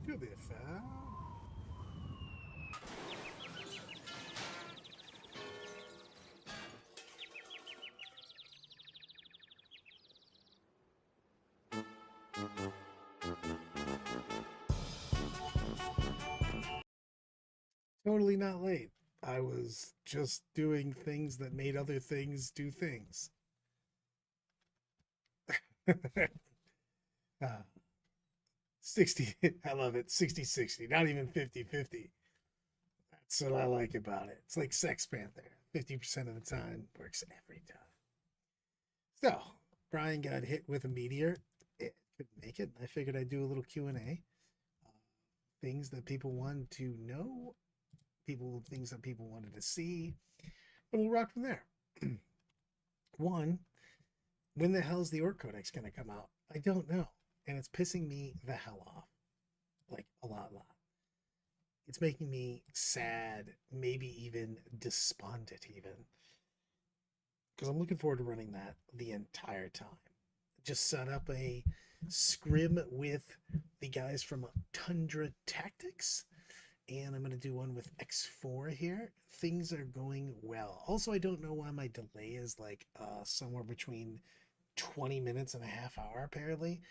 To be fair. Totally not late. I was just doing things that made other things do things. uh, 60, I love it. 60-60, not even 50-50. That's what I like about it. It's like Sex Panther. 50% of the time works every time. So, Brian got hit with a meteor. It couldn't make it. I figured I'd do a little Q&A. Things that people wanted to know, things that people wanted to see, and we'll rock from there. One, when the hell is the Orc Codex going to come out? I don't know. And it's pissing me the hell off. Like, a lot. It's making me sad, maybe even despondent, even. Because I'm looking forward to running that the entire time. Just set up a scrim with the guys from Tundra Tactics, and I'm going to do one with X4 here. Things are going well. Also, I don't know why my delay is like somewhere between 20 minutes and a half hour, apparently,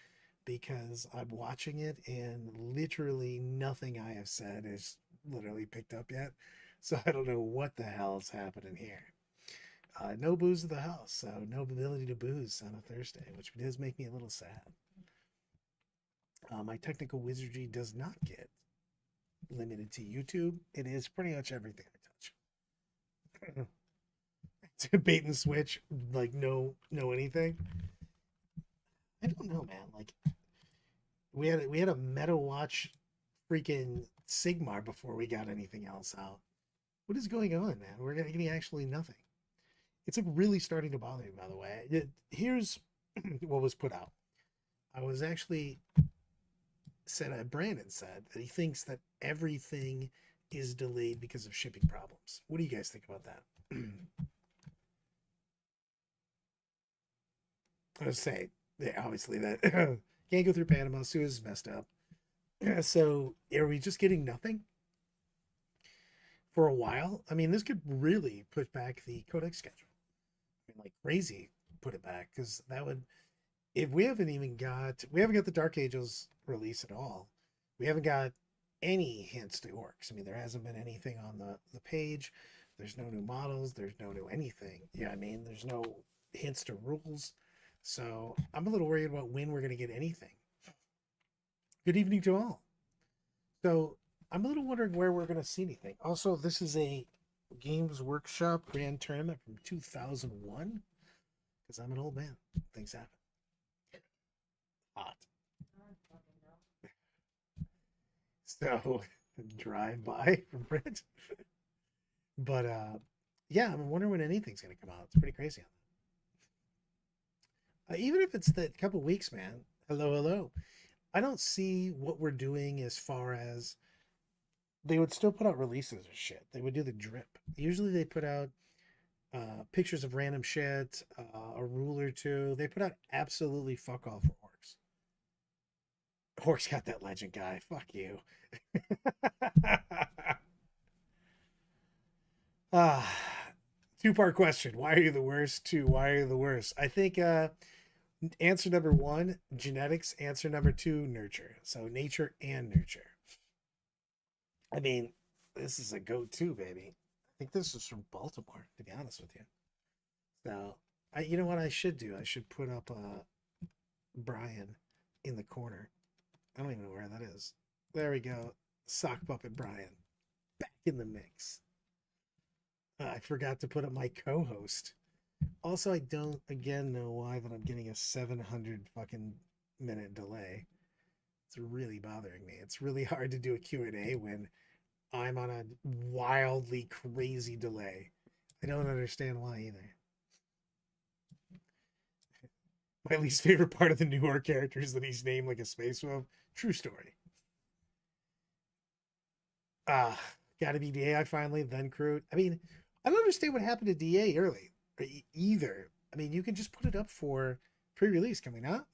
because I'm watching it and literally nothing I have said is literally picked up yet. So I don't know what the hell is happening here. No booze at the house, so no ability to booze on a Thursday, which does make me a little sad. My technical wizardry does not get limited to YouTube. It is pretty much everything I touch. It's a bait and switch, like no anything. I don't know, man. Like we had a Meta Watch freaking Sigmar before we got anything else out. What is going on, man? We're getting actually nothing. It's like really starting to bother me, by the way. Here's what was put out. I was actually said Brandon said that he thinks that everything is delayed because of shipping problems. What do you guys think about that? I would say, yeah, obviously that can't go through Panama. Suez is messed up. So are we just getting nothing for a while? I mean, this could really push back the Codex schedule. I mean, like crazy, put it back because that would if we haven't got the Dark Angels release at all. We haven't got any hints to orcs. I mean, there hasn't been anything on the page. There's no new models. There's no new anything. Yeah, I mean, there's no hints to rules. So I'm a little worried about when we're going to get anything. Good evening to all. So I'm a little wondering where we're going to see anything. Also, this is a Games Workshop Grand Tournament from 2001 because I'm an old man. Things happen. Hot. So drive by from Brent. But yeah, I'm wondering when anything's gonna come out. It's pretty crazy. Even if it's the couple weeks, man. Hello. I don't see what we're doing as far as they would still put out releases or shit. They would do the drip. Usually they put out pictures of random shit, a rule or two. They put out absolutely fuck all for orcs. Orcs got that legend guy. Fuck you. Ah, two-part question. Why are you the worst? Two, why are you the worst? I think answer number one, genetics. Answer number two, nurture. So nature and nurture. I mean, this is a go-to, baby. I think this is from Baltimore, to be honest with you. So, you know what I should do? I should put up Brian in the corner. I don't even know where that is. There we go. Sock puppet Brian back in the mix. I forgot to put up my co-host. Also, I don't again know why that I'm getting a 700 fucking minute delay. It's really bothering me. It's really hard to do a Q&A when I'm on a wildly crazy delay. I don't understand why either. My least favorite part of the New York character is that he's named like a space wolf. True story. Gotta be DA finally, then Crude. I mean, I don't understand what happened to DA early either. I mean, you can just put it up for pre-release, can we not?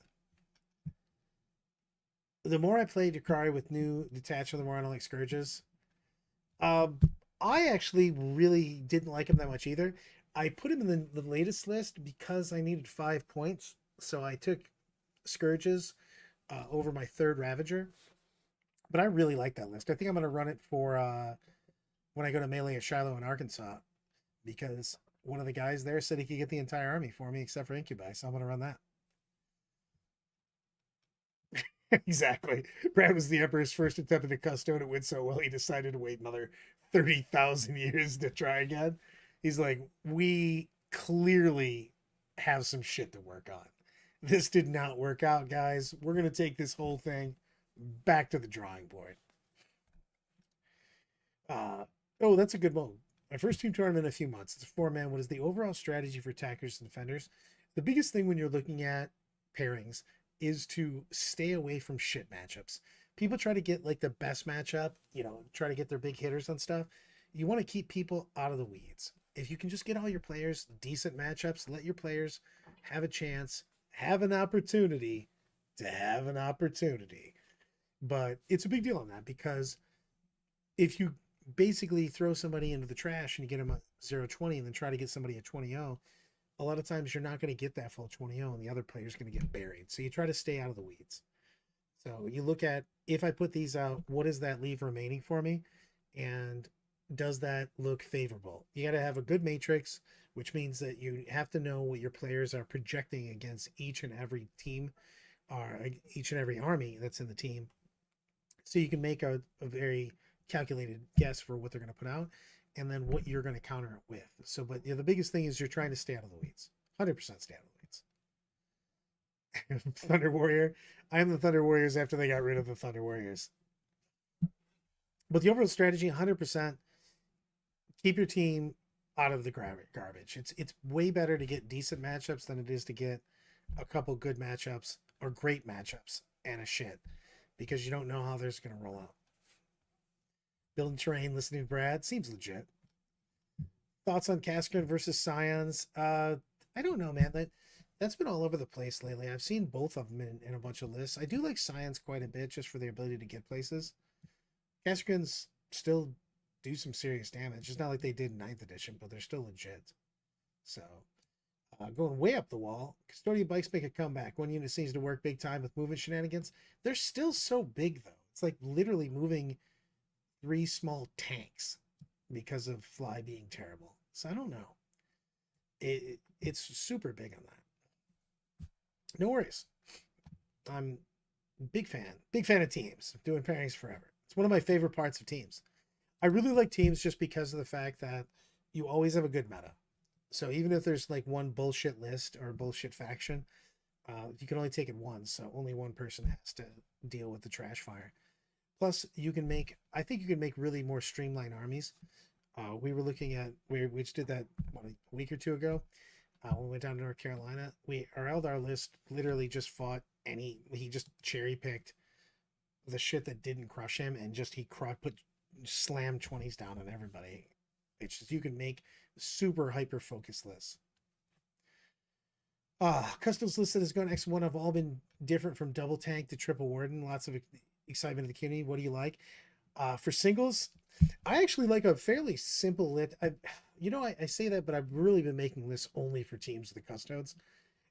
The more I play Dakari with new detachment, the more I don't like Scourges. Um, I actually really didn't like him that much either. I put him in the latest list because I needed 5 points. So I took Scourges over my third Ravager. But I really like that list. I think I'm going to run it for when I go to Melee at Shiloh in Arkansas because one of the guys there said he could get the entire army for me except for Incubi. So I'm going to run that. Exactly. Brad was the Emperor's first attempt at a custom. It went so well, he decided to wait another 30,000 years to try again. He's like, we clearly have some shit to work on. This did not work out, guys. We're going to take this whole thing back to the drawing board. Oh, that's a good one. My first team tournament in a few months. It's a 4-man. What is the overall strategy for attackers and defenders? The biggest thing when you're looking at pairings is to stay away from shit matchups. People try to get like the best matchup, try to get their big hitters on stuff. You want to keep people out of the weeds. If you can just get all your players decent matchups, let your players have a chance, have an opportunity to have an opportunity. But it's a big deal on that because if you basically throw somebody into the trash and you get them a 0-20 and then try to get somebody at 20-0, a lot of times you're not going to get that full 20-0 and the other player's going to get buried. So you try to stay out of the weeds. So you look at, if I put these out, what does that leave remaining for me? And does that look favorable? You got to have a good matrix, which means that you have to know what your players are projecting against each and every team or each and every army that's in the team. So you can make a very calculated guess for what they're going to put out and then what you're going to counter it with. So, but the biggest thing is you're trying to stay out of the weeds. 100% stay out of the weeds. Thunder Warrior. I am the Thunder Warriors after they got rid of the Thunder Warriors. But the overall strategy, 100%, keep your team out of the garbage. It's way better to get decent matchups than it is to get a couple good matchups or great matchups and a shit because you don't know how there's going to roll out. Building terrain, listening to Brad seems legit. Thoughts on Cascarin versus Scions? I don't know, man. That's been all over the place lately. I've seen both of them in a bunch of lists. I do like Scions quite a bit just for the ability to get places. Cascarins still do some serious damage. It's not like they did in 9th edition, but they're still legit. So, going way up the wall, Custodian Bikes make a comeback. One unit seems to work big time with movement shenanigans. They're still so big, though. It's like literally moving 3 small tanks because of Fly being terrible. So I don't know. It's super big on that. No worries. I'm big fan of teams. Doing pairings forever. It's one of my favorite parts of teams. I really like teams just because of the fact that you always have a good meta. So even if there's like one bullshit list or bullshit faction, you can only take it once. So only one person has to deal with the trash fire. Plus, I think you can make really more streamlined armies. We were looking at, we just did that a week or two ago. When we went down to North Carolina, our Eldar list literally just fought he just cherry picked the shit that didn't crush him and just slammed 20s down on everybody. It's just, you can make super hyper focused lists. Customs listed as going X1 have all been different from double tank to triple warden. Lots of excitement in the community. What do you like? For singles, I actually like a fairly simple lit. I say that, but I've really been making lists only for teams of the custodes,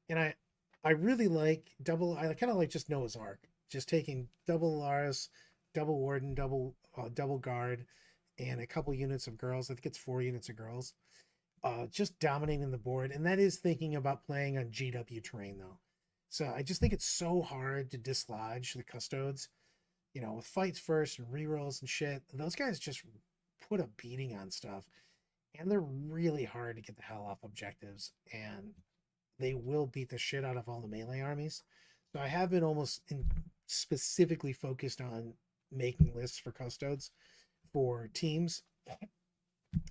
and I really like double. I kind of like just Noah's Ark, just taking double Lars, double Warden, double guard, and a couple units of girls. I think it's 4 units of girls. Just dominating the board, and that is thinking about playing on GW terrain though. So I just think it's so hard to dislodge the custodes. With fights first and rerolls and shit, those guys just put a beating on stuff. And they're really hard to get the hell off objectives. And they will beat the shit out of all the melee armies. So I have been specifically focused on making lists for custodes for teams.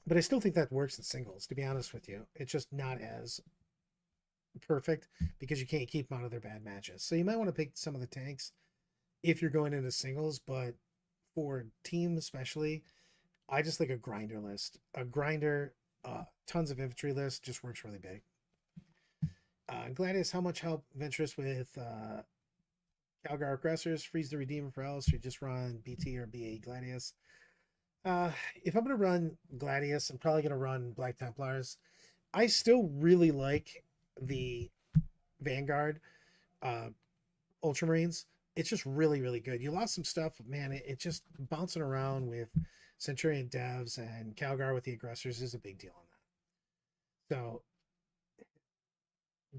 But I still think that works in singles, to be honest with you. It's just not as perfect because you can't keep them out of their bad matches. So you might want to pick some of the tanks if you're going into singles, but for team especially, I just like a grinder list. A grinder, tons of infantry list just works really big. Gladius, how much help Ventress with Calgar Aggressors, freeze the Redeemer for else, you just run BT or BA Gladius. If I'm going to run Gladius, I'm probably going to run Black Templars. I still really like the Vanguard uh, Ultramarines. It's just really, really good. You lost some stuff, but man, it just bouncing around with Centurion Devs and Calgar with the Aggressors is a big deal on that. So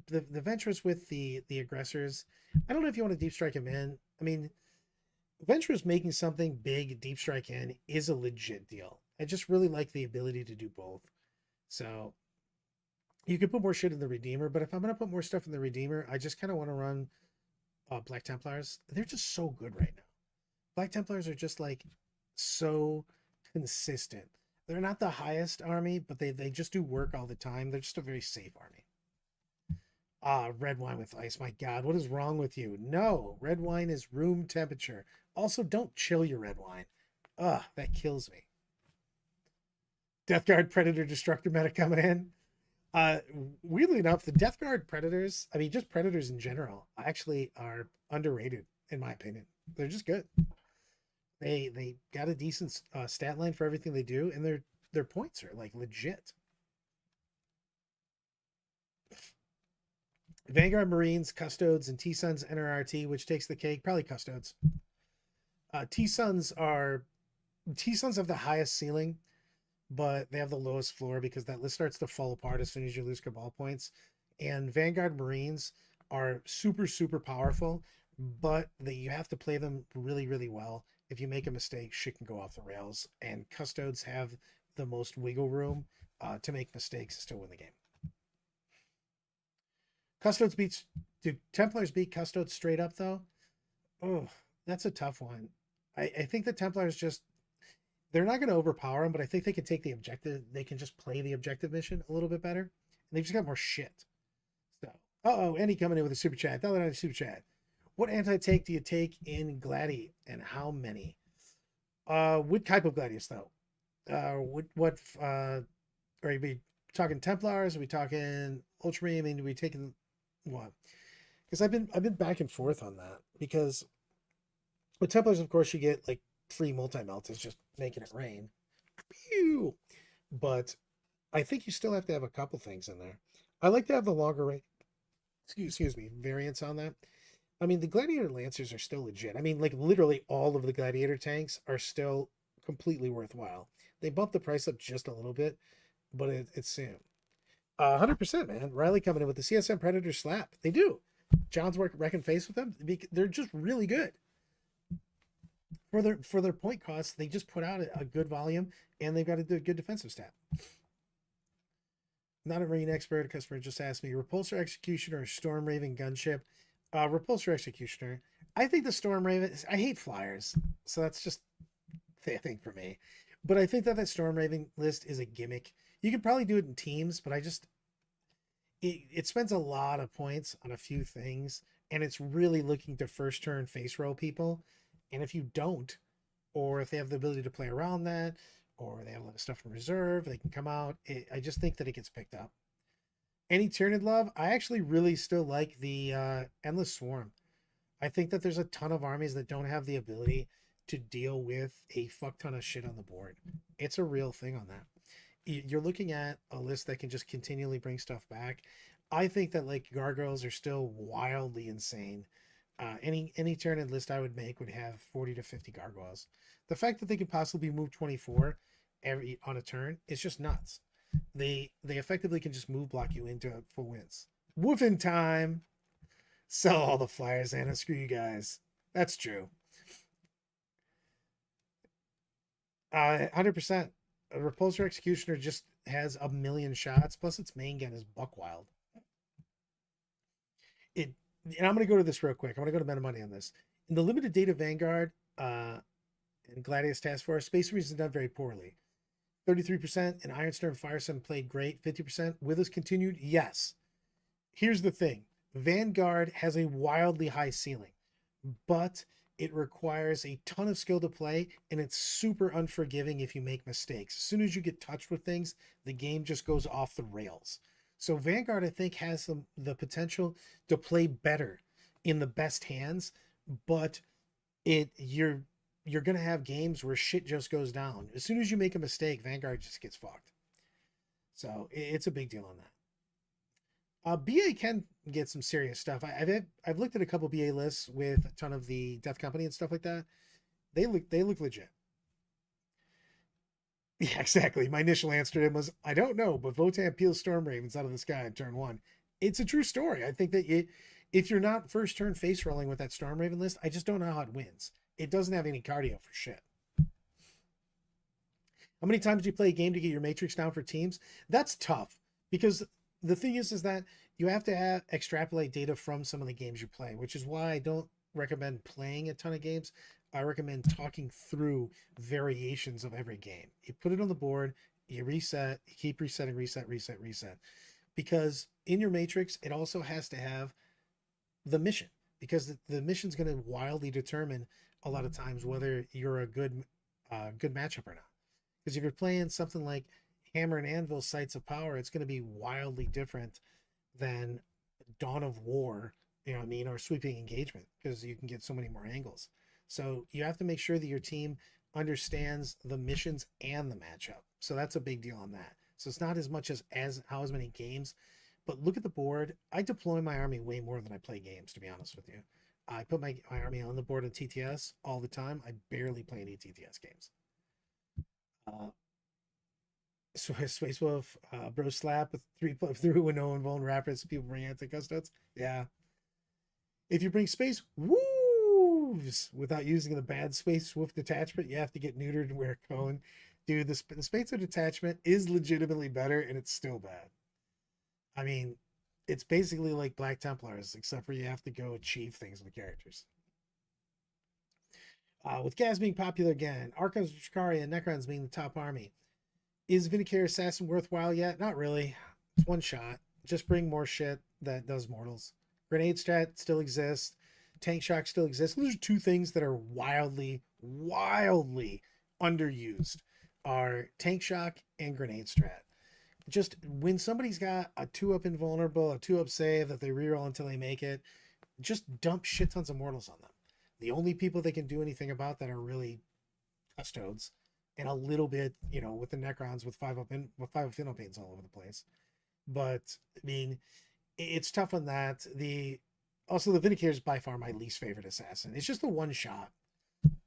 the Ventress with the Aggressors, I don't know if you want to deep strike them in. I mean, Ventress making something big deep strike in is a legit deal. I just really like the ability to do both. So you could put more shit in the Redeemer, but if I'm gonna put more stuff in the Redeemer, I just kind of want to run Black Templars. They're just so good right now. Black Templars are just like so consistent. They're not the highest army, but they just do work all the time. They're just a very safe army. Red wine with ice. My God, what is wrong with you? No, red wine is room temperature. Also, don't chill your red wine. That kills me. Death Guard Predator Destructor meta coming in. Uh, Weirdly enough, the Death Guard Predators, I mean, just Predators in general, actually are underrated, in my opinion. They're just good. They got a decent stat line for everything they do, and their points are like legit. Vanguard Marines, Custodes, and T-Suns enter RT, which takes the cake. Probably Custodes. T-Suns have the highest ceiling, but they have the lowest floor because that list starts to fall apart as soon as you lose Cabal points. And Vanguard Marines are super, super powerful, but you have to play them really, really well. If you make a mistake, shit can go off the rails. And Custodes have the most wiggle room to make mistakes and still win the game. Custodes beats. Do Templars beat Custodes straight up though? Oh, that's a tough one. I think the Templars just they're not going to overpower them, but I think they can take the objective. They can just play the objective mission a little bit better, and they've just got more shit. So, Andy coming in with a super chat. Tell it super chat. What anti-tank do you take in Gladi, and how many? What type of Gladius though? What? Are we talking Templars? Are we talking Ultramarine? I mean, are we taking what? Because I've been back and forth on that because with Templars, of course, you get like free multi-melt is just making it rain. Pew! But I think you still have to have a couple things in there. I like to have the longer range, excuse me, variants on that. I mean, the Gladiator Lancers are still legit. I mean, like literally all of the Gladiator tanks are still completely worthwhile. They bumped the price up just a little bit, but it's soon. 100%, man. Riley coming in with the CSM Predator slap. They do. John's wrecking face with them. They're just really good. For their point costs, they just put out a good volume, and they've got a good defensive stat. Not a marine expert. A customer just asked me, Repulsor Executioner or Storm Raven gunship? Repulsor Executioner. I think the Storm Raven. I hate flyers, so that's just the thing for me. But I think that Storm Raven list is a gimmick. You can probably do it in teams, but it spends a lot of points on a few things, and it's really looking to first turn face roll people. And if you don't, or if they have the ability to play around that, or they have a lot of stuff in reserve, they can come out. I just think that it gets picked up. Any Tyrannid love? I actually really still like the Endless Swarm. I think that there's a ton of armies that don't have the ability to deal with a fuck ton of shit on the board. It's a real thing on that. You're looking at a list that can just continually bring stuff back. I think that like gargoyles are still wildly insane. Any Tyrannid list I would make would have 40 to 50 gargoyles. The fact that they could possibly move 24 on a turn is just nuts. They effectively can just move block you into full wins. Woofing time. Sell all the flyers, Anna. Screw you guys. That's true. 100%. A Repulsor Executioner just has a million shots. Plus, its main gun is buck wild. And I'm going to go to this real quick. I'm going to go to Meta Money on this. In the limited data Vanguard and Gladius Task Force, Space Marines have done very poorly. 33%, and Ironstorm Firestorm played great. 50%. Withers continued? Yes. Here's the thing. Vanguard has a wildly high ceiling, but it requires a ton of skill to play, and it's super unforgiving if you make mistakes. As soon as you get touched with things, the game just goes off the rails. So Vanguard, I think, has the potential to play better in the best hands, but you're gonna have games where shit just goes down. As soon as you make a mistake, Vanguard just gets fucked. So it's a big deal on that. BA can get some serious stuff. I've looked at a couple BA lists with a ton of the Death Company and stuff like that. They look legit. Yeah, exactly. My initial answer to him was, I don't know, but Votan peels Storm Ravens out of the sky in turn one. It's a true story. I think that if you're not first turn face rolling with that Storm Raven list, I just don't know how it wins. It doesn't have any cardio for shit. How many times do you play a game to get your matrix down for teams? That's tough because the thing is that you have to extrapolate data from some of the games you play, which is why I don't recommend playing a ton of games. I recommend talking through variations of every game. You put it on the board, you reset, you keep resetting, reset. Because in your matrix, it also has to have the mission, because the mission's going to wildly determine a lot of times whether you're a good matchup or not. Because if you're playing something like Hammer and Anvil Sites of Power, it's going to be wildly different than Dawn of War, you know what I mean, or Sweeping Engagement, because you can get so many more angles. So you have to make sure that your team understands the missions and the matchup. So that's a big deal on that. So it's not as much as how as many games, but look at the board. I deploy my army way more than I play games, to be honest with you. I put my army on the board in TTS all the time. I barely play any TTS games. Uh, so Space Wolf, Bro Slap with 3 through with no invuln rapids. People bring anti custodes. Yeah. If you bring Space Wolves without using the bad Space Wolf detachment, you have to get neutered and wear a cone. Dude, the Space Wolf detachment is legitimately better, and it's still bad. I mean, it's basically like Black Templars, except for you have to go achieve things with characters. With Gaz being popular again, Archons, Drukhari, and Necrons being the top army, is Vindicare Assassin worthwhile yet? Not really. It's one shot. Just bring more shit that does mortals. Grenade strat still exists. Tank shock still exists. Those are two things that are wildly underused. Are tank shock and grenade strat. Just when somebody's got a 2-up invulnerable, a 2-up save that they reroll until they make it, just dump shit tons of mortals on them. The only people they can do anything about that are really custodes, and a little bit, with the Necrons with 5-up Phenopanes all over the place. But I mean, it's tough on that. The Vindicare is by far my least favorite assassin. It's just the one shot.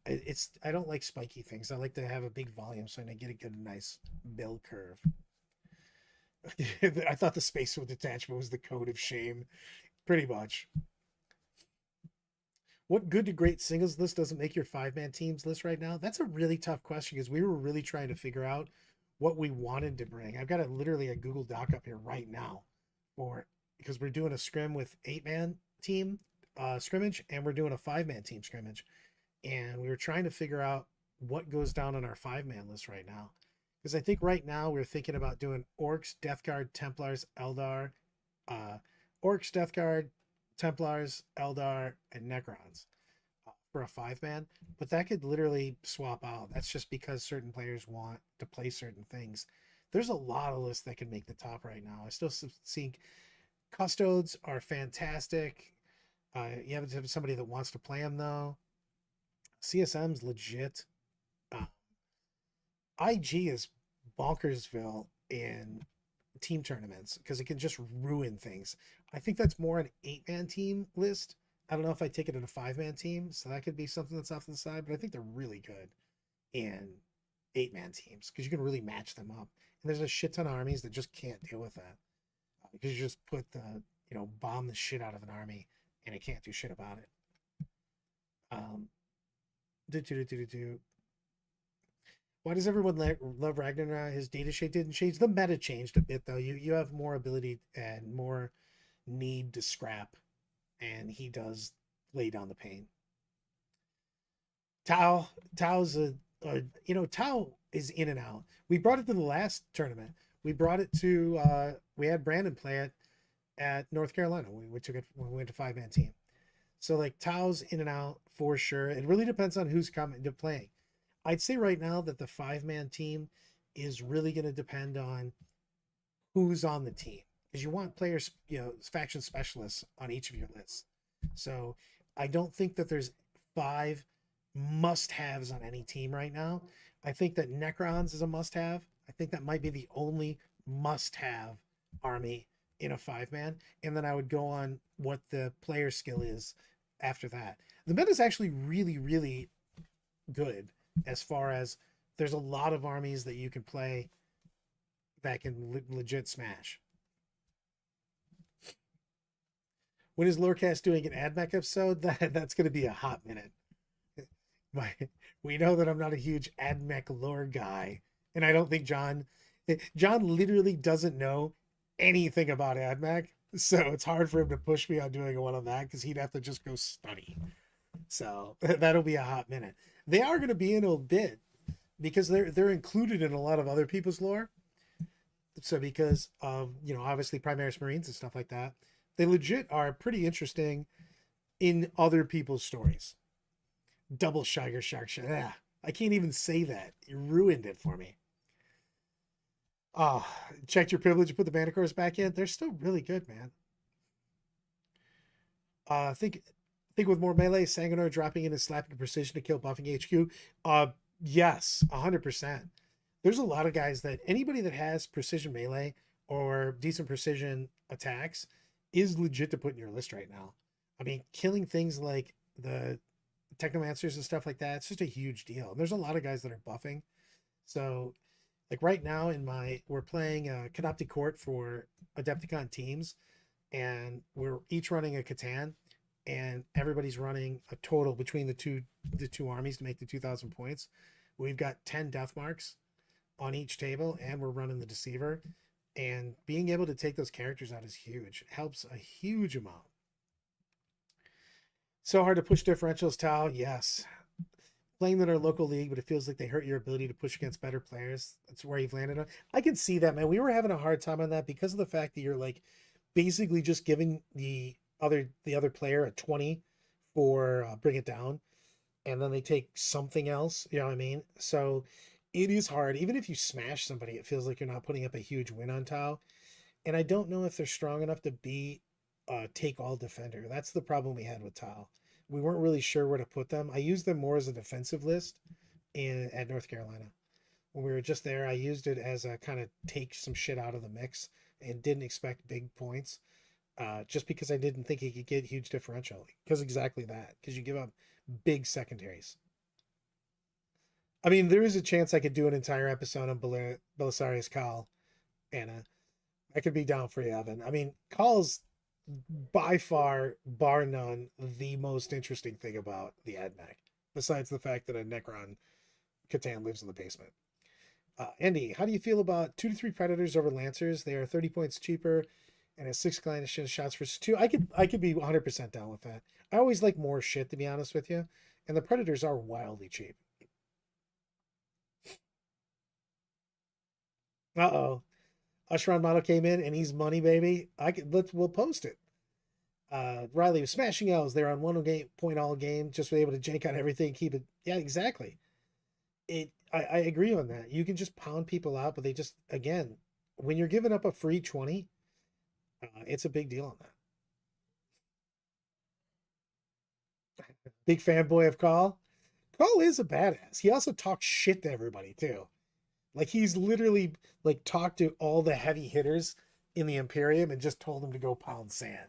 I don't like spiky things. I like to have a big volume so I get a good, nice bell curve. I thought the Space Wolf detachment was the code of shame, pretty much. What good to great singles list doesn't make your 5-man teams list right now? That's a really tough question because we were really trying to figure out what we wanted to bring. I've got literally a Google Doc up here right now because we're doing a scrim with 8-man team scrimmage, and we're doing a 5-man team scrimmage, and we were trying to figure out what goes down on our 5-man list right now. Because I think right now we're thinking about doing Orcs, Death Guard, Templars, Eldar, Orcs, Death Guard, Templars, Eldar, and Necrons for a 5-man. But that could literally swap out. That's just because certain players want to play certain things. There's a lot of lists that can make the top right now. I still think Custodes are fantastic. You have to have somebody that wants to play them, though. CSM's legit. IG is bonkersville in team tournaments because it can just ruin things. I think that's more an 8-man team list. I don't know if I take it in a 5-man team, so that could be something that's off to the side, but I think they're really good in 8-man teams because you can really match them up. And there's a shit ton of armies that just can't deal with that because you just put bomb the shit out of an army and it can't do shit about it. Why does everyone love Ragnarok? His data shape didn't change. The meta changed a bit, though. You have more ability and more need to scrap, and he does lay down the pain. Tau is in and out. We brought it to the last tournament. We brought it to we had Brandon play it at North Carolina. We took it when we went to 5-man team. So like Tau's in and out for sure. It really depends on who's coming to playing. I'd say right now that the 5-man team is really going to depend on who's on the team, because you want players, faction specialists on each of your lists. So I don't think that there's 5 must-haves on any team right now. I think that Necrons is a must-have. I think that might be the only must-have army in a 5-man, and then I would go on what the player skill is after that. The meta is actually really, really good as far as there's a lot of armies that you can play that can legit smash. When is Lorecast doing an AdMech episode? That's going to be a hot minute. My, we know that I'm not a huge AdMech lore guy, and I don't think John literally doesn't know anything about AdMech, so it's hard for him to push me on doing one on that because he'd have to just go study. So that'll be a hot minute. They are going to be in a bit because they're included in a lot of other people's lore. So because of obviously Primaris Marines and stuff like that, they legit are pretty interesting in other people's stories. Double Shiger Shark. Yeah, I can't even say that. You ruined it for me. Oh, checked your privilege and put the Manticores back in. They're still really good, man. Think with more melee, Sanguinor dropping in and slapping precision to kill buffing HQ. Yes, 100%. There's a lot of guys that anybody that has precision melee or decent precision attacks is legit to put in your list right now. I mean, killing things like the Technomancers and stuff like that, it's just a huge deal. And there's a lot of guys that are buffing. So, like right now we're playing Canoptic Court for Adepticon teams, and we're each running a Catan, and everybody's running a total between the two armies to make the 2,000 points. We've got 10 death marks on each table, and we're running the Deceiver. And being able to take those characters out is huge. It helps a huge amount. So hard to push differentials, Tao. Yes. Playing in our local league, but it feels like they hurt your ability to push against better players. That's where you've landed on. I can see that, man. We were having a hard time on that because of the fact that you're like basically just giving the other player a 20 for bring it down, and then they take something else. You know what I mean? So it is hard. Even if you smash somebody, it feels like you're not putting up a huge win on Tau. And I don't know if they're strong enough to be a take-all defender. That's the problem we had with Tau. We weren't really sure where to put them. I used them more as a defensive list at North Carolina. When we were just there, I used it as a kind of take some shit out of the mix and didn't expect big points. Just because I didn't think he could get huge differential. Because exactly that. Because you give up big secondaries. I mean, there is a chance I could do an entire episode on Belisarius Khal, Anna. I could be down for you, Evan. I mean, Khal's by far, bar none, the most interesting thing about the AdMech, besides the fact that a Necron Catan lives in the basement. Andy, how do you feel about 2 to 3 Predators over Lancers? They are 30 points cheaper and a 6 clinician shots versus 2. I could be 100% down with that. I always like more shit, to be honest with you. And the Predators are wildly cheap. Uh-oh. Ushron model came in and he's money, baby. We'll post it. Riley was smashing L's. They're on 1 point all game, just be able to jank on everything, keep it. Yeah, exactly. I agree on that. You can just pound people out, but they just, again, when you're giving up a free 20, it's a big deal on that. Big fanboy of Khal. Khal is a badass. He also talks shit to everybody too. Like he's literally like talked to all the heavy hitters in the Imperium and just told them to go pound sand.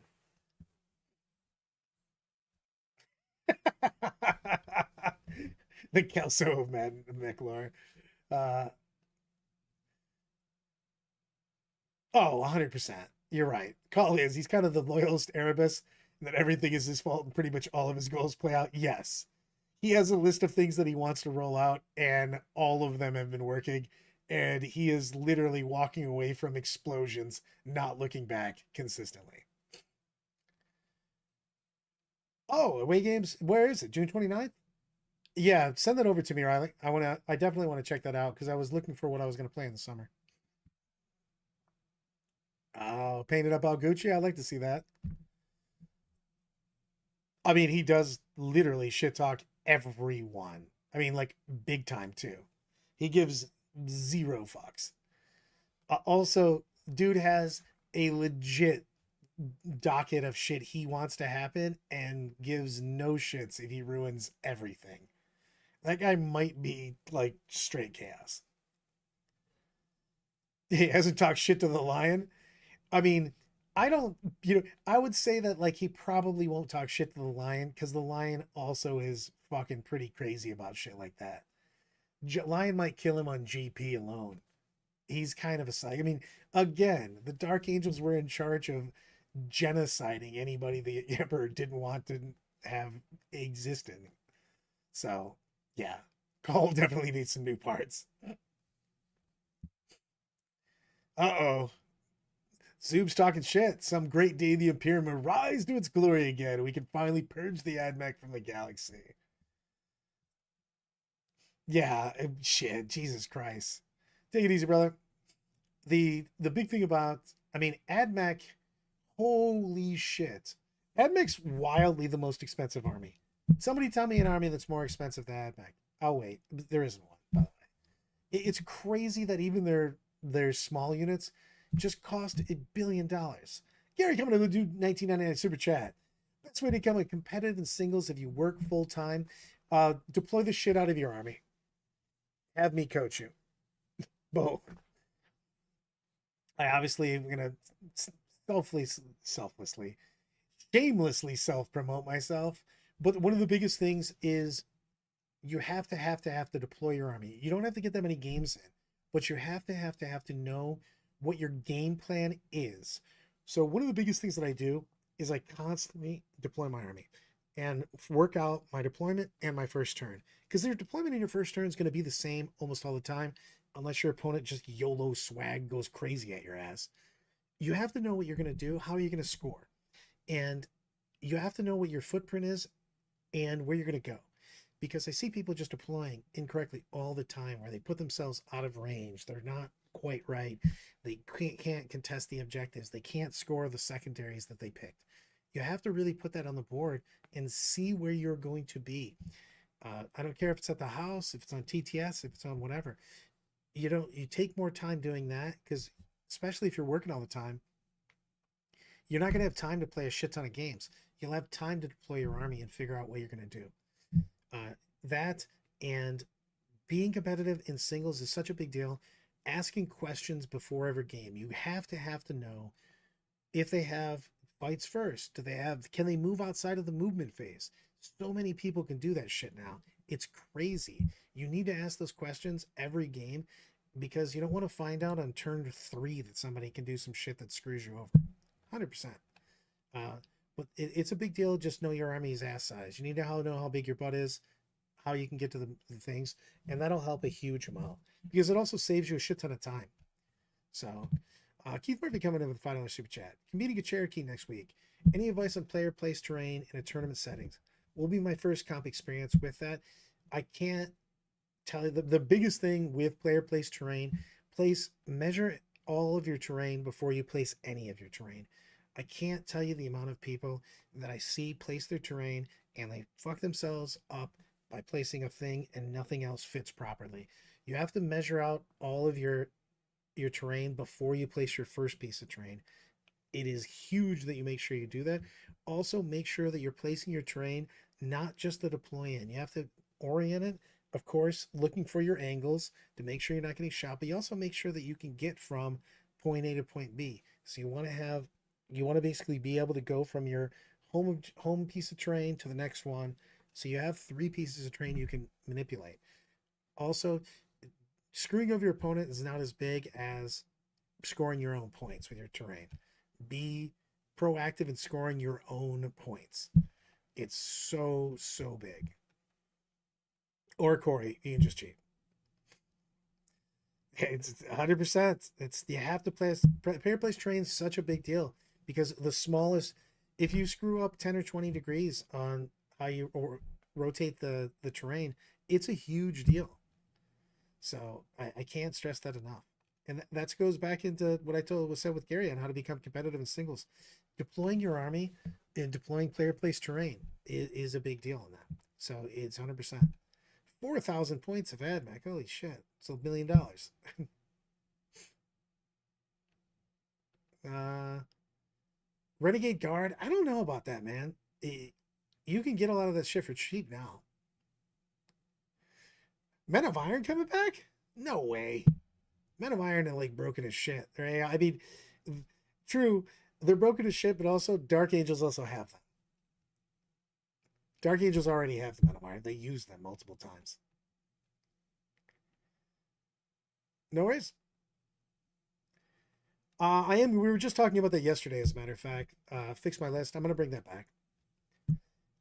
The Kelso of McLaurin. Uh, 100%. You're right. Khal is. He's kind of the loyalist Erebus, and that everything is his fault and pretty much all of his goals play out. Yes. He has a list of things that he wants to roll out, and all of them have been working. And he is literally walking away from explosions, not looking back consistently. Oh, away games. Where is it? June 29th? Yeah, send that over to me, Riley. I definitely want to check that out because I was looking for what I was going to play in the summer. Oh, painted up all Gucci. I'd like to see that. I mean, he does literally shit talk everyone. I mean, like big time too. He gives 0 fucks. Also, dude has a legit docket of shit he wants to happen and gives no shits if he ruins everything. That guy might be like straight chaos. He hasn't talked shit to the lion. I mean, I don't, I would say that like he probably won't talk shit to the lion because the lion also is fucking pretty crazy about shit like that. Lion might kill him on GP alone. He's kind of a psych. I mean, again, the Dark Angels were in charge of genociding anybody the Emperor didn't want to have existed. So, yeah, Cole definitely needs some new parts. Uh-oh. Zoob's talking shit. Some great day the Imperium will rise to its glory again. We can finally purge the AdMech from the galaxy. Yeah, shit. Jesus Christ. Take it easy, brother. The big thing about, I mean, AdMech, holy shit. AdMech's wildly the most expensive army. Somebody tell me an army that's more expensive than AdMech. Oh wait, there isn't one, by the way. It's crazy that even their small units just cost $1 billion. Gary coming to do 1999 super chat. Best way to become a competitive in singles if you work full time. Deploy the shit out of your army. Have me coach you. Both. I obviously am gonna selflessly, shamelessly self promote myself. But one of the biggest things is you have to deploy your army. You don't have to get that many games in, but you have to know what your game plan is. So one of the biggest things that I do is I constantly deploy my army and work out my deployment and my first turn. Because your deployment in your first turn is going to be the same almost all the time, unless your opponent just YOLO swag goes crazy at your ass. You have to know what you're going to do, how are you going to score, and you have to know what your footprint is and where you're going to go. Because I see people just deploying incorrectly all the time where they put themselves out of range. They're not quite right. They can't contest the objectives. They can't score the secondaries that they picked. You have to really put that on the board and see where you're going to be. I don't care if it's at the house, if it's on TTS, if it's on whatever. You take more time doing that because especially if you're working all the time, you're not going to have time to play a shit ton of games. You'll have time to deploy your army and figure out what you're going to do. That and being competitive in singles is such a big deal. Asking questions before every game. You have to know if they have fights first. Can they move outside of the movement phase? So many people can do that shit now. It's crazy. You need to ask those questions every game because you don't want to find out on turn 3 that somebody can do some shit that screws you over. 100%. But it's a big deal. Just know your army's ass size. You need to know how big your butt is, how you can get to the things, and that'll help a huge amount because it also saves you a shit ton of time. So, Keith Murphy coming in with a $5 super chat. Competing a Cherokee next week. Any advice on player place terrain in a tournament settings? Will be my first comp experience with that. I can't tell you the biggest thing with player place terrain. Measure all of your terrain before you place any of your terrain. I can't tell you the amount of people that I see place their terrain and they fuck themselves up by placing a thing and nothing else fits properly. You have to measure out all of your terrain before you place your first piece of terrain. It is huge that you make sure you do that. Also, make sure that you're placing your terrain not just to deploy in. You have to orient it, of course, looking for your angles to make sure you're not getting shot, but you also make sure that you can get from point A to point B. So you want to basically be able to go from your home piece of terrain to the next one. So you have 3 pieces of terrain you can manipulate. Also, screwing over your opponent is not as big as scoring your own points with your terrain. Be proactive in scoring your own points. It's so big. Or Corey, you can just cheat. It's 100%. You have to place player place terrain is such a big deal because the smallest, if you screw up 10 or 20 degrees on how you rotate the terrain, it's a huge deal. So I can't stress that enough. And that goes back into what I said with Gary on how to become competitive in singles. Deploying your army and deploying player place terrain is a big deal in that. So it's 100%. 4,000 points of AdMac. Holy shit. It's $1 million. Renegade Guard. I don't know about that, man. You can get a lot of that shit for cheap now. Men of Iron coming back? No way. Men of Iron are like broken as shit. Right? I mean, true, they're broken as shit, but also Dark Angels also have them. Dark Angels already have the Men of Iron. They use them multiple times. No worries. I am. We were just talking about that yesterday, as a matter of fact. Fix my list. I'm gonna bring that back.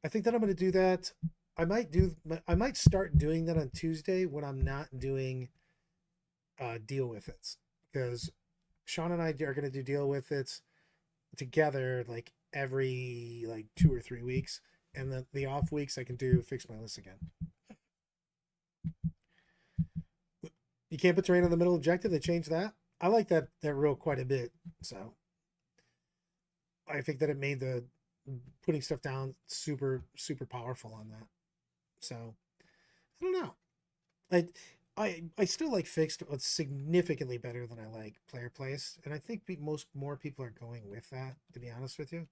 I think that I'm gonna do that. I might do. I might start doing that on Tuesday when I'm not doing deal with it, because Sean and I are gonna do deal with it together like every like 2 or 3 weeks, and the off weeks I can do fix my list again. You can't put terrain on the middle objective. They changed that. I like that rule quite a bit. So I think that it made the putting stuff down super powerful on that. So I don't know. I still like fixed, but significantly better than I like player place, and I think most more people are going with that. To be honest with you,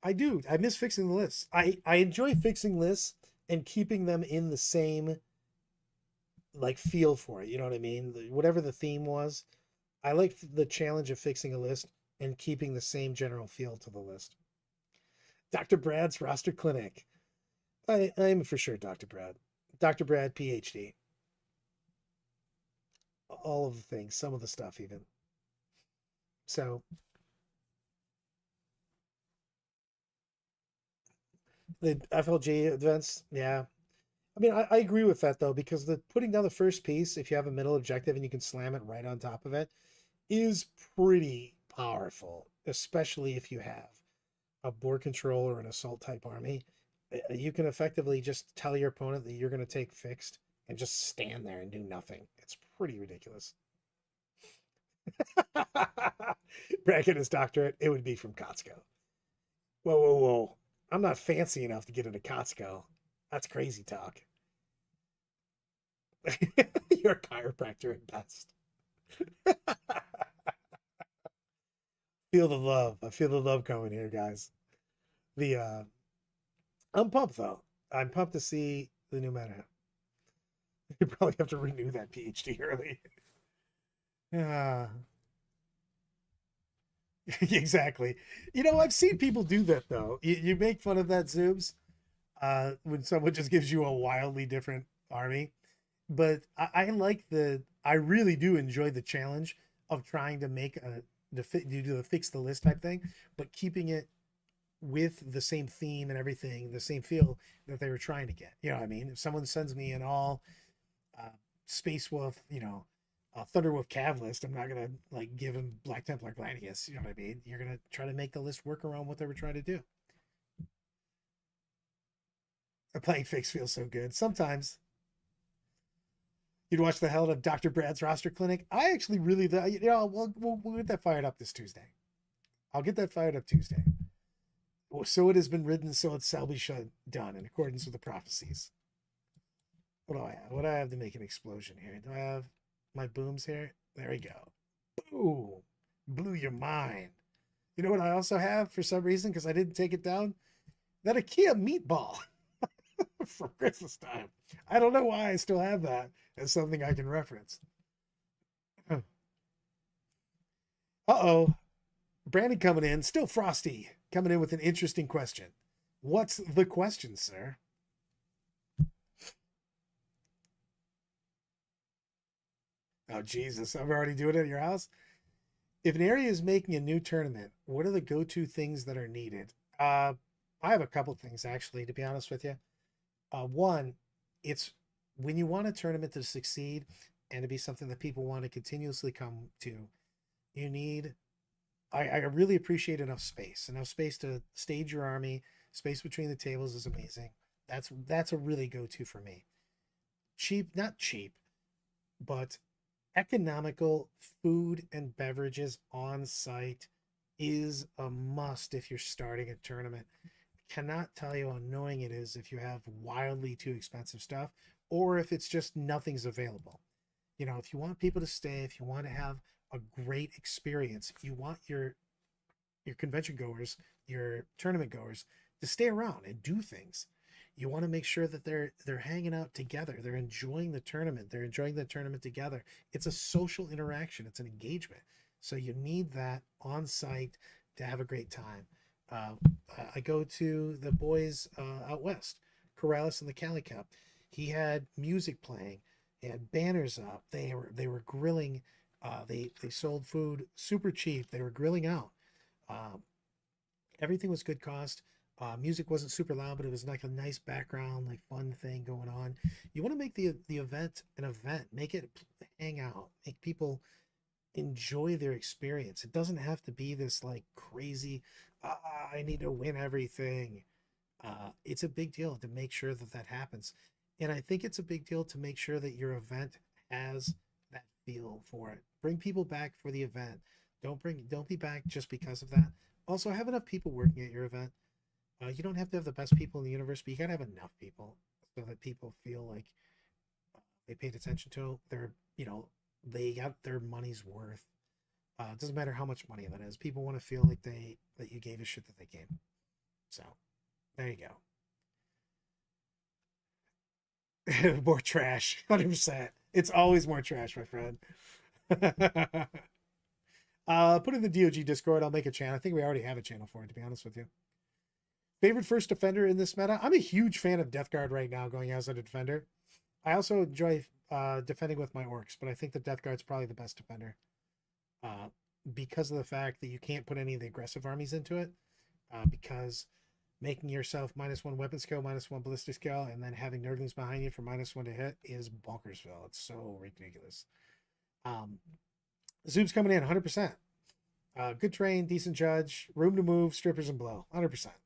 I do. I miss fixing the lists. I enjoy fixing lists and keeping them in the same like feel for it. You know what I mean? Whatever the theme was, I like the challenge of fixing a list and keeping the same general feel to the list. Dr. Brad's roster clinic. I'm for sure Dr. Brad. Dr. Brad, PhD. All of the things, some of the stuff even. So the FLG events, yeah. I mean, I agree with that though, because the putting down the first piece, if you have a middle objective and you can slam it right on top of it, is pretty powerful, especially if you have a board control or an assault type army. You can effectively just tell your opponent that you're going to take fixed and just stand there and do nothing. It's pretty ridiculous. Bracket his doctorate, it would be from Costco. Whoa. I'm not fancy enough to get into Costco. That's crazy talk. You're a chiropractor at best. Feel the love. I feel the love coming here, guys. The I'm pumped though. I'm pumped to see the new meta. You probably have to renew that PhD early. Uh, exactly. You know, I've seen people do that though. You make fun of that, Zoobs, when someone just gives you a wildly different army. But I like I really do enjoy the challenge of trying to make you do the fix the list type thing, but keeping it with the same theme and everything, the same feel that they were trying to get. You know what I mean? If someone sends me an all uh, Space Wolf, Thunder Wolf Cav list, I'm not gonna like give him Black Templar Gladius. You know what I mean? You're gonna try to make the list work around what they were trying to do. Playing fix feels so good. Sometimes you'd watch the hell out of Dr. Brad's roster clinic. I actually really, we'll get that fired up this Tuesday. I'll get that fired up Tuesday. So it has been written, so it shall be done in accordance with the prophecies. What do I have? What do I have to make an explosion here? Do I have my booms here? There we go. Boom. Blew your mind. You know what I also have for some reason, because I didn't take it down? That IKEA meatball from Christmas time. I don't know why I still have that as something I can reference. Uh-oh. Brandon coming in, still frosty, coming in with an interesting question. What's the question, sir? Oh, Jesus. I'm already doing it at your house. If an area is making a new tournament, what are the go-to things that are needed? I have a couple things, actually, to be honest with you. One, it's when you want a tournament to succeed and to be something that people want to continuously come to, you need I really appreciate enough space to stage your army. Space between the tables is amazing. That's a really go-to for me. Cheap, not cheap, but economical food and beverages on site is a must if you're starting a tournament. Cannot tell you how annoying it is if you have wildly too expensive stuff or if it's just nothing's available. If you want people to stay, if you want to have a great experience, if you want your your convention goers, your tournament goers to stay around and do things. You want to make sure that they're hanging out together. They're enjoying the tournament. They're enjoying the tournament together. It's a social interaction. It's an engagement. So you need that on site to have a great time. Uh, I go to the boys out west, Corrales and the Cali Cup. He had music playing. He had banners up. They were grilling. They sold food super cheap. They were grilling out. Um, Everything was good cost. Music wasn't super loud, but it was like a nice background, like fun thing going on. You want to make the event an event. Make it hang out. Make people enjoy their experience. It doesn't have to be this like crazy. I need to win everything. It's a big deal to make sure that that happens, and I think it's a big deal to make sure that your event has that feel for it. Bring people back for the event. Don't be back just because of that. Also, have enough people working at your event. You don't have to have the best people in the universe, but you gotta have enough people so that people feel like they paid attention to. They got their money's worth. It doesn't matter how much money that is. People want to feel like that you gave a shit that they came. So there you go. More trash, 100%. It's always more trash, my friend. Put in the DOG Discord. I'll make a channel. I think we already have a channel for it, to be honest with you. Favorite first defender in this meta? I'm a huge fan of Death Guard right now, going as a defender. I also enjoy defending with my orcs, but I think the Death Guard's probably the best defender because of the fact that you can't put any of the aggressive armies into it because making yourself -1 weapon skill, -1 ballistic skill, and then having nerdlings behind you for -1 to hit is bonkersville. It's so ridiculous. Zoom's coming in 100%. Good train, decent judge, room to move, strippers and blow, 100%.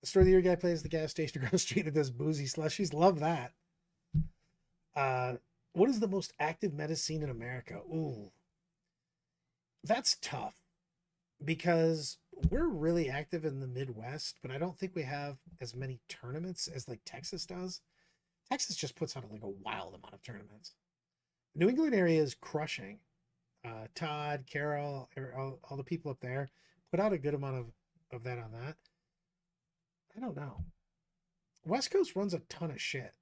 The story of the year guy plays the gas station across the street and does boozy slushies. Love that. What is the most active meta scene in America? Ooh, that's tough because we're really active in the Midwest, but I don't think we have as many tournaments as like Texas does. Texas just puts out like a wild amount of tournaments. The New England area is crushing. Todd, Carol, all the people up there put out a good amount of that on that. I don't know. West Coast runs a ton of shit.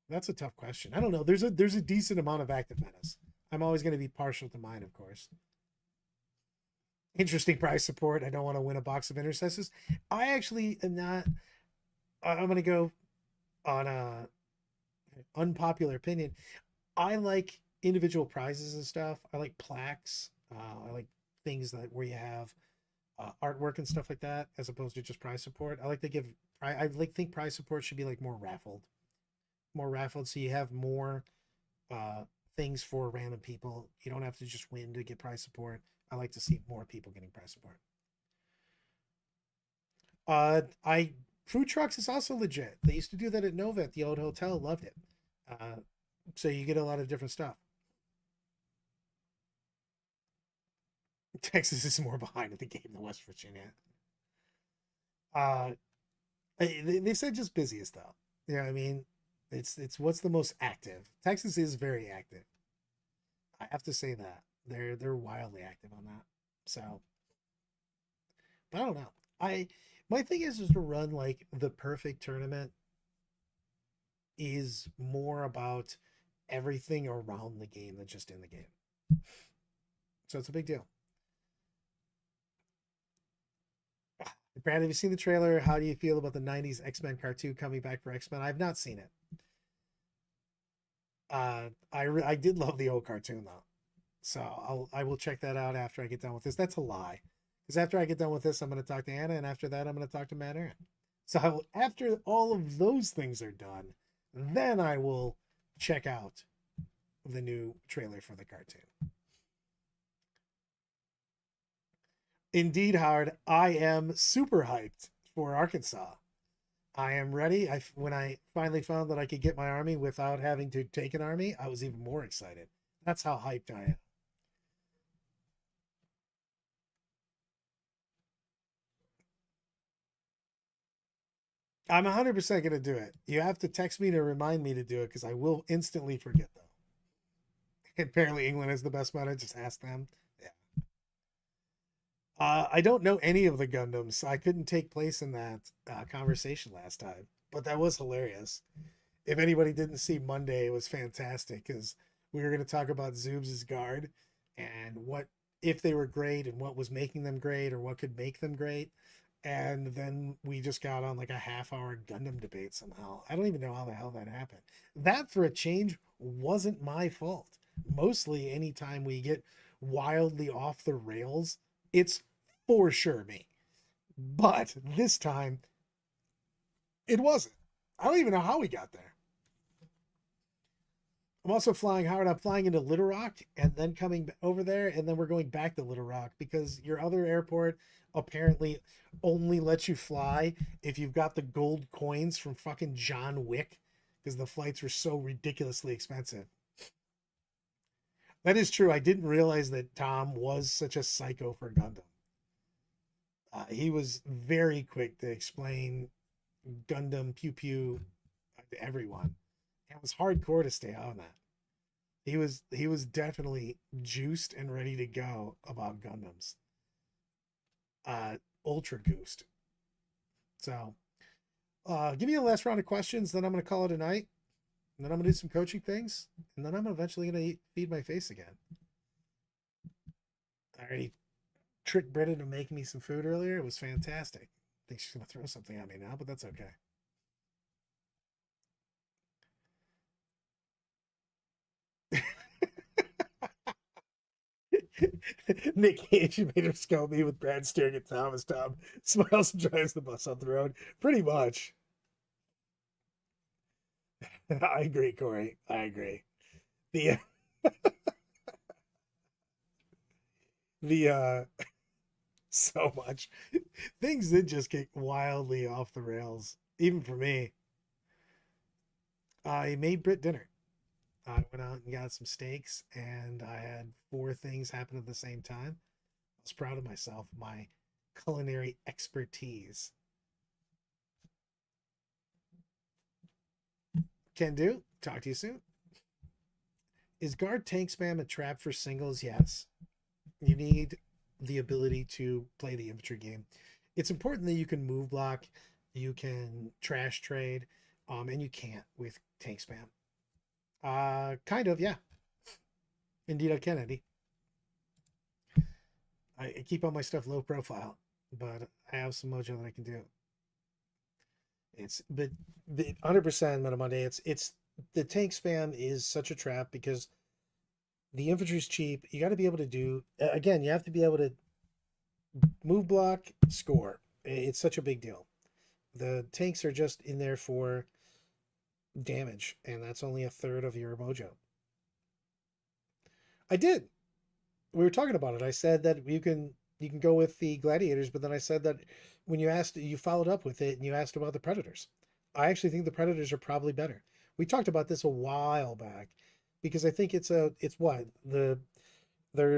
That's a tough question. I don't know. There's a decent amount of active metas. I'm always going to be partial to mine, of course. Interesting prize support. I don't want to win a box of intercessors. I actually am not. I'm going to go on a unpopular opinion. I like individual prizes and stuff. I like plaques. I like things that where you have artwork and stuff like that, as opposed to just prize support. I like to give. I like think prize support should be like more raffled, so you have more things for random people. You don't have to just win to get prize support. I like to see more people getting prize support. I food trucks is also legit. They used to do that at Nova at the old hotel. Loved it. So you get a lot of different stuff. Texas is more behind in the game than West Virginia. They said just busiest though. You know what I mean? It's what's the most active. Texas is very active. I have to say that they're wildly active on that. So, but I don't know. My thing is to run like the perfect tournament is more about everything around the game than just in the game. So it's a big deal. Brad, have you seen the trailer? How do you feel about the 90s X-Men cartoon coming back for X-Men? I've not seen it. I did love the old cartoon though. So I will check that out after I get done with this. That's a lie. Because after I get done with this, I'm going to talk to Anna, and after that, I'm going to talk to Matt Aaron. So after all of those things are done, then I will check out the new trailer for the cartoon. Indeed, Howard, I am super hyped for Arkansas. I am ready. When I finally found that I could get my army without having to take an army, I was even more excited. That's how hyped I am. I'm 100% going to do it. You have to text me to remind me to do it because I will instantly forget, though. Apparently, England is the best meta. Just ask them. Yeah. I don't know any of the Gundams, so I couldn't take place in that conversation last time, but that was hilarious. If anybody didn't see Monday, it was fantastic because we were going to talk about Zoob's guard and what if they were great and what was making them great or what could make them great. And then we just got on like a half-hour Gundam debate somehow. I don't even know how the hell that happened. That, for a change, wasn't my fault. Mostly, anytime we get wildly off the rails, it's for sure me. But this time, it wasn't. I don't even know how we got there. I'm also flying hard. I'm flying into Little Rock and then coming over there, and then we're going back to Little Rock because your other airport apparently only lets you fly if you've got the gold coins from fucking John Wick because the flights were so ridiculously expensive. That is true. I didn't realize that Tom was such a psycho for Gundam. He was very quick to explain Gundam Pew Pew to everyone. It was hardcore to stay on that. He was definitely juiced and ready to go about Gundams. Ultra goosed. So give me the last round of questions, then I'm gonna call it a night. And then I'm gonna do some coaching things, and then I'm eventually gonna feed my face again. I already tricked Britta into making me some food earlier. It was fantastic. I think she's gonna throw something at me now, but that's okay. Nick Cage made him scout me with Brad staring at Thomas. Tom smiles and drives the bus off the road. Pretty much. I agree, Corey. I agree. The the so much things did just get wildly off the rails, even for me. I made Brit dinner. I went out and got some steaks, and I had four things happen at the same time. I was proud of myself, my culinary expertise. Can do. Talk to you soon. Is guard tank spam a trap for singles? Yes. You need the ability to play the infantry game. It's important that you can move block, you can trash trade, and you can't with tank spam. Kind of, yeah. Indeed, I can, Andy. I keep all my stuff low profile, but I have some mojo that I can do. It's but 100% Meta Monday. It's the tank spam is such a trap because the infantry's cheap. You got to be able to do again. You have to be able to move block, score. It's such a big deal. The tanks are just in there for damage, and that's only a third of your mojo. I did. We were talking about it. I said that you can go with the gladiators, but then I said that when you asked, you followed up with it and you asked about the predators. I actually think the predators are probably better. We talked about this a while back because I think it's what they're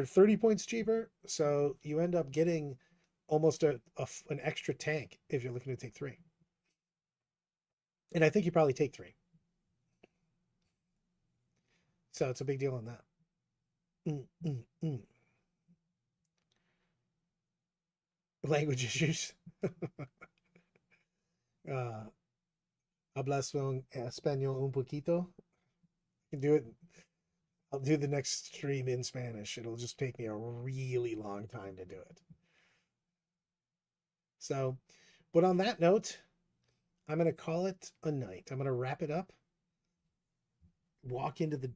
30 points cheaper, so you end up getting almost an extra tank if you're looking to take three. And I think you probably take three. So it's a big deal on that. Mm, mm, mm. Language issues. uh, Hablas español un poquito. I can do it. I'll do the next stream in Spanish. It'll just take me a really long time to do it. So, but on that note, I'm going to call it a night. I'm going to wrap it up, walk into the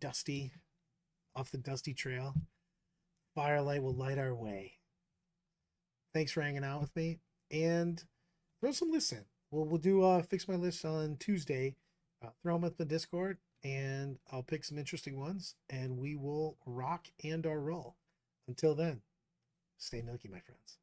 off the dusty trail. Firelight will light our way. Thanks for hanging out with me, and throw some lists in. We'll do fix my list on Tuesday. Throw them at the Discord, and I'll pick some interesting ones, and we will rock and or roll. Until then, stay milky, my friends.